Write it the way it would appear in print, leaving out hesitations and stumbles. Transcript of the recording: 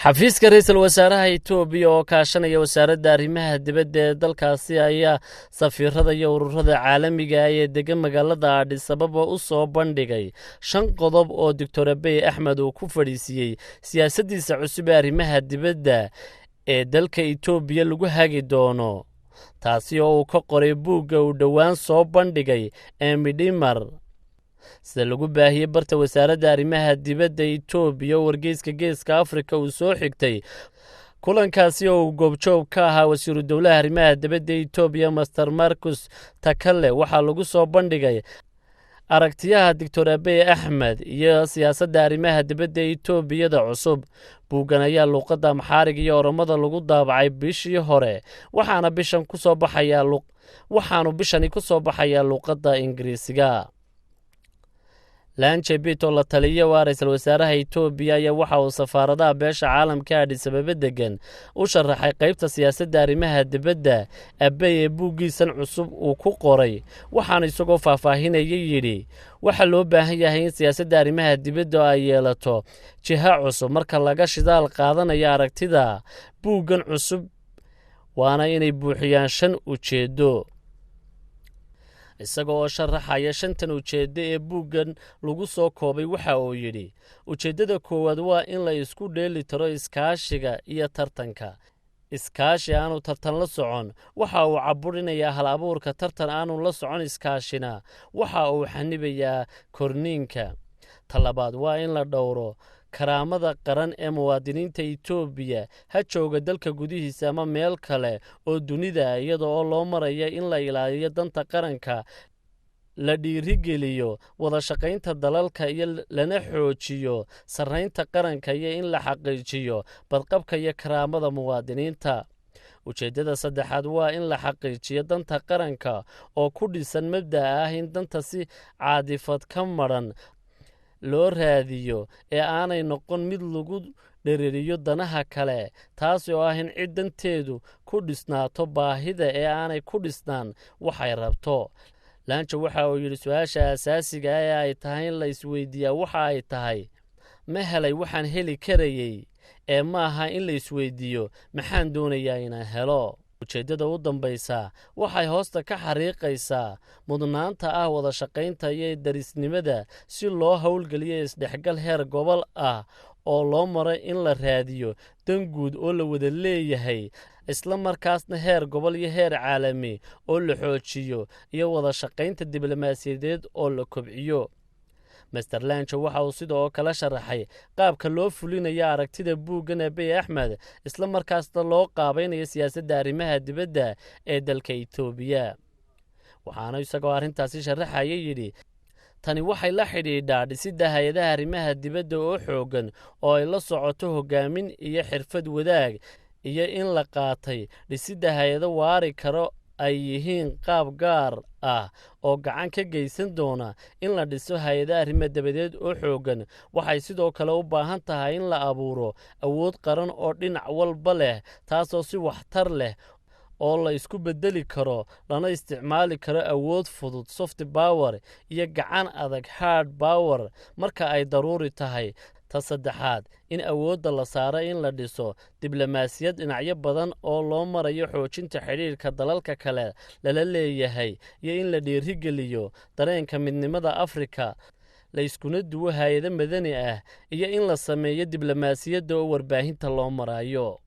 xafiiska ra'iisul wasaaraha Itoobiya oo kaashanaya wasaaradda arimaha dibada ee dalkaasi ayaa safiirada iyo ururada caalamiga ah ee degan magaalada Addis Ababa u soo bandhigay Shan qodob oo Dr. Abiy Ahmed uu ku fadhiisiyay siyaasadiisa cusub ee arimaha dibada ee dalka Itoobiya lagu hagi doono, taasi oo uu ka qoray buugga uu dhowaan soo bandhigay Midimar sida lagu baahiyay barta wasaaradda arimaha dibadda Itoobiya wargeyska geeska Afrika uu soo xigtay kulankaasi oo goobjoog ka ahaa wasiiru dowlaha arimaha dibadda Itoobiya Master Marcus Takale waxaa lagu soo bandhigay aragtiyaha Dr. Abiy Ahmed iyo siyaasada arimaha dibadda Itoobiyada cusub. buuggan ayaa luqadda Amxaariga iyo Oromada lagu daabacay bishii hore waxaanu bishani ku soo baxaya luqadda Ingiriisiga. Lanche Bito la taliye waa ra'iisul wasaaraha Itoobiya ayaa waxa uu safaaradaha beesha caalamka Addis Ababa degan u sharaxay qaybta siyaasadda arimaha dibadda Abiy ee buuggiisan cusub uu ku qoray, waxaana isagoo faahfaahinaya yidhi waxa loo baahan yahay in siyaasadda arimaha dibadda ay yeelato jiha cusub marka laga shidaal qaadanayo aragtida buuggan cusub, waana inay buuxiyaan 5 ujeedo. isagoo sharaxaya 5tan ujeedo ee buuggan lagu soo koobay waxa uu yidhi ujeedada koowaad waa in la isku dheeli tiro iskaashiga iyo tartanka. iskaashi aanu tartan la socon waxa uu caburinayaa hal abuurka, tartan aanu la socon iskaashina waxa uu xanibayaa korniinka. talabaad waa in la dhowro karaamada qaran ee muwaadiniinta Itoobiya ha jooga dalka gudihiisa ama meel kale oo dunida, iyadoo loo marayo in la ilaaliyo danta qaranka, la dhiirigeliyo wada shaqaynta dalalka iyo lana xoojiyo sarreynta qaranka iyo in la xaqiijiyo badqabka iyo karaamada muwaadiniinta. ujeedada saddexaad waa in la xaqiijiyo danta qaranka oo ku dhisan mabda'a ah in danta si caadifad ka maran loo raadiyo ee aanay noqon mid lagu dhereeriyo danaha kale, taasi oo ah in ciidanteedu ku dhisnaato baahida ee aanay ku dhisnaan waxay rabto. Lanche waxa uu yidhi su-aasha asaasiga ee ay tahay in la isweydiiyaa waxa ay tahay ma helay waxaan heli karayay, ee maaha in la isweydiiyo maxaan doonayaa inaan helo. ujeedada u dambaysa waxay hoosta ka xariiqaysaa mudnaanta ah wada shaqaynta iyo darisnimada si loo howlgeliyo isdhexgal heer gobol ah oo loo maro in la raadiyo dan guud oo la wada leeyahay, isla markaasna heer gobol iyo heer caalami oo la xoojiyo iyo wada shaqaynta diblomaasiyadeed oo la kobciyo. Master Lanche waxa uu sidoo kale sharaxay qaabka loo fulinayo aragtida buuggan Abiy Ahmed, isla markaasna loo qaabaynayo siyaasadda arimaha dibadda ee dalka Itoobiya. waxaana isagoo arrintaasi sharaxaya yidhi tani waxay la xidhiidhaa dhisidda hay'adaha arimaha dibadda oo xoogan oo ay la socoto hogaamin iyo xirfad wadaag, iyo in la qaatay dhisidda hay'ado waari karo ay yihiin qaab gaar ah oo gacan ka geysan doona in la dhiso hay'adaha arrimaha dibadeed oo xoogan. waxay sidoo kale u baahan tahay in la abuuro awood qaran oo dhinac walba leh, taasoo si waxtar leh oo la isku bedeli karo lana isticmaali karo awood fudud soft power iyo gacan adag hard power marka ay daruuri tahay. ta saddexaad in awoodda la saaro in la dhiso diblomaasiyad dhinacyo badan oo loo marayo xoojinta xidhiirka dalalka kale lala leeyahay iyo in la dhiirigeliyo dareenka midnimada Afrika, la iskuna duwo hay'ado madani ah iyo in la sameeyo diblomaasiyadda oo warbaahinta loo marayo.